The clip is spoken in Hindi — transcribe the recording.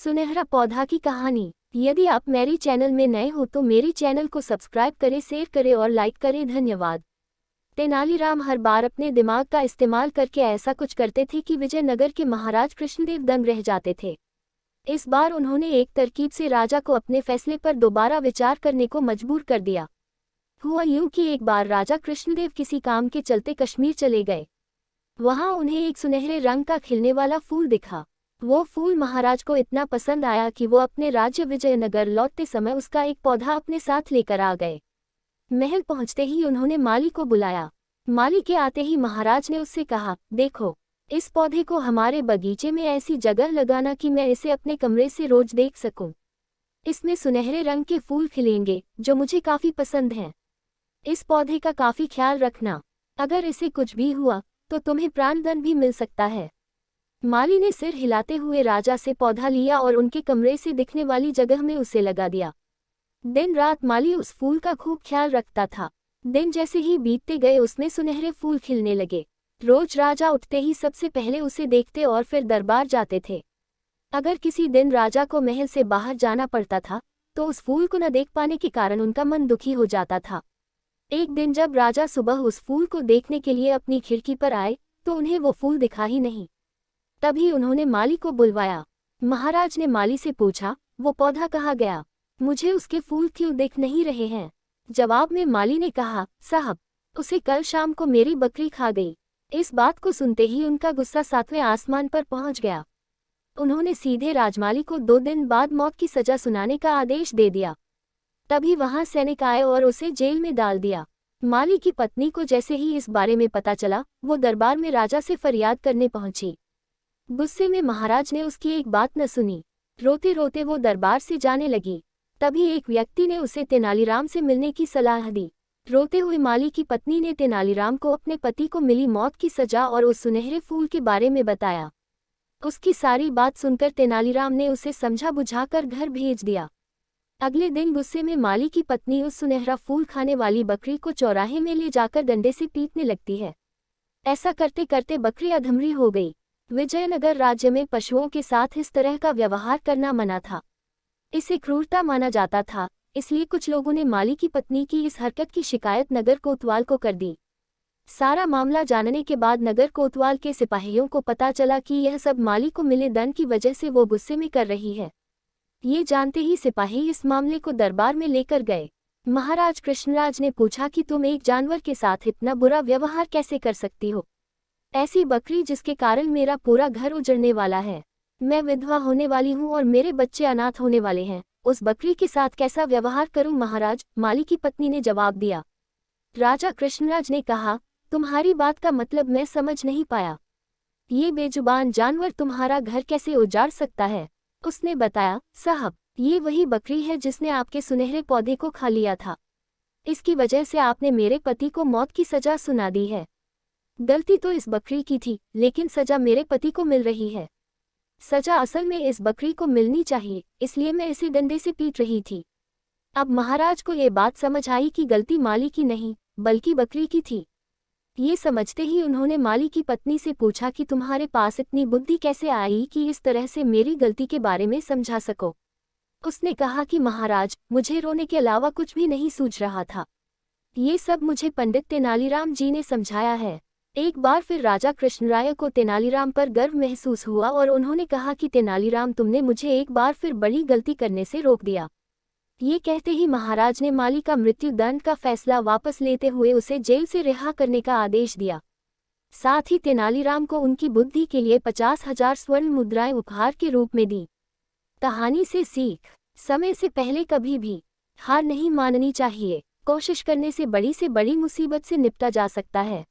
सुनहरा पौधा की कहानी। यदि आप मेरी चैनल में नए हो तो मेरी चैनल को सब्सक्राइब करें, शेयर करें और लाइक करें। धन्यवाद। तेनालीराम हर बार अपने दिमाग का इस्तेमाल करके ऐसा कुछ करते थे कि विजयनगर के महाराज कृष्णदेव दंग रह जाते थे। इस बार उन्होंने एक तरकीब से राजा को अपने फैसले पर दोबारा विचार करने को मजबूर कर दिया। हुआ यूं कि एक बार राजा कृष्णदेव किसी काम के चलते कश्मीर चले गए। वहां उन्हें एक सुनहरे रंग का खिलने वाला फूल दिखा। वो फूल महाराज को इतना पसंद आया कि वो अपने राज्य विजयनगर लौटते समय उसका एक पौधा अपने साथ लेकर आ गए। महल पहुंचते ही उन्होंने माली को बुलाया। माली के आते ही महाराज ने उससे कहा, देखो, इस पौधे को हमारे बगीचे में ऐसी जगह लगाना कि मैं इसे अपने कमरे से रोज देख सकूं। इसमें सुनहरे रंग के फूल खिलेंगे जो मुझे काफी पसंद हैं। इस पौधे का काफी ख्याल रखना। अगर इसे कुछ भी हुआ तो तुम्हें प्राणदंड भी मिल सकता है। माली ने सिर हिलाते हुए राजा से पौधा लिया और उनके कमरे से दिखने वाली जगह में उसे लगा दिया। दिन रात माली उस फूल का खूब ख्याल रखता था। दिन जैसे ही बीतते गए उसमें सुनहरे फूल खिलने लगे। रोज राजा उठते ही सबसे पहले उसे देखते और फिर दरबार जाते थे। अगर किसी दिन राजा को महल से बाहर जाना पड़ता था तो उस फूल को न देख पाने के कारण उनका मन दुखी हो जाता था। एक दिन जब राजा सुबह उस फूल को देखने के लिए अपनी खिड़की पर आए तो उन्हें वो फूल दिखा ही नहीं। तभी उन्होंने माली को बुलवाया। महाराज ने माली से पूछा, वो पौधा कहाँ गया? मुझे उसके फूल क्यों दिख नहीं रहे हैं? जवाब में माली ने कहा, साहब, उसे कल शाम को मेरी बकरी खा गई। इस बात को सुनते ही उनका गुस्सा 7वें आसमान पर पहुंच गया। उन्होंने सीधे राजमाली को 2 दिन बाद मौत की सजा सुनाने का आदेश दे दिया। तभी वहां सैनिक आए और उसे जेल में डाल दिया। माली की पत्नी को जैसे ही इस बारे में पता चला, वो दरबार में राजा से फरियाद करने पहुंची। गुस्से में महाराज ने उसकी एक बात न सुनी। रोते रोते वो दरबार से जाने लगी। तभी एक व्यक्ति ने उसे तेनालीराम से मिलने की सलाह दी। रोते हुए माली की पत्नी ने तेनालीराम को अपने पति को मिली मौत की सजा और उस सुनहरे फूल के बारे में बताया। उसकी सारी बात सुनकर तेनालीराम ने उसे समझा बुझाकर घर भेज दिया। अगले दिन गुस्से में माली की पत्नी उस सुनहरा फूल खाने वाली बकरी को चौराहे में ले जाकर डंडे से पीटने लगती है। ऐसा करते करते बकरी अधमरी हो गई। विजयनगर राज्य में पशुओं के साथ इस तरह का व्यवहार करना मना था। इसे क्रूरता माना जाता था, इसलिए कुछ लोगों ने माली की पत्नी की इस हरकत की शिकायत नगर कोतवाल को कर दी। सारा मामला जानने के बाद नगर कोतवाल के सिपाहियों को पता चला कि यह सब माली को मिले दंड की वजह से वो गुस्से में कर रही है। ये जानते ही सिपाही इस मामले को दरबार में लेकर गए। महाराज कृष्णराज ने पूछा कि तुम एक जानवर के साथ इतना बुरा व्यवहार कैसे कर सकती हो? ऐसी बकरी जिसके कारण मेरा पूरा घर उजड़ने वाला है। मैं विधवा होने वाली हूँ और मेरे बच्चे अनाथ होने वाले हैं। उस बकरी के साथ कैसा व्यवहार करूं महाराज? माली की पत्नी ने जवाब दिया। राजा कृष्णराज ने कहा, तुम्हारी बात का मतलब मैं समझ नहीं पाया। ये बेजुबान जानवर तुम्हारा घर कैसे उजाड़ सकता है? उसने बताया, साहब, ये वही बकरी है जिसने आपके सुनहरे पौधे को खा लिया था। इसकी वजह से आपने मेरे पति को मौत की सजा सुना दी है। गलती तो इस बकरी की थी, लेकिन सजा मेरे पति को मिल रही है। सजा असल में इस बकरी को मिलनी चाहिए, इसलिए मैं इसे डंडे से पीट रही थी। अब महाराज को ये बात समझ आई कि गलती माली की नहीं, बल्कि बकरी की थी। ये समझते ही उन्होंने माली की पत्नी से पूछा कि तुम्हारे पास इतनी बुद्धि कैसे आई कि इस तरह से मेरी गलती के बारे में समझा सको? उसने कहा कि महाराज, मुझे रोने के अलावा कुछ भी नहीं सूझ रहा था। ये सब मुझे पंडित तेनालीराम जी ने समझाया है। एक बार फिर राजा कृष्णराय को तेनालीराम पर गर्व महसूस हुआ और उन्होंने कहा कि तेनालीराम, तुमने मुझे एक बार फिर बड़ी गलती करने से रोक दिया। ये कहते ही महाराज ने माली का मृत्यु दंड का फैसला वापस लेते हुए उसे जेल से रिहा करने का आदेश दिया। साथ ही तेनालीराम को उनकी बुद्धि के लिए 50,000 स्वर्ण मुद्राएं उपहार के रूप में दी। कहानी से सीख, समय से पहले कभी भी हार नहीं माननी चाहिए। कोशिश करने से बड़ी मुसीबत से निपटा जा सकता है।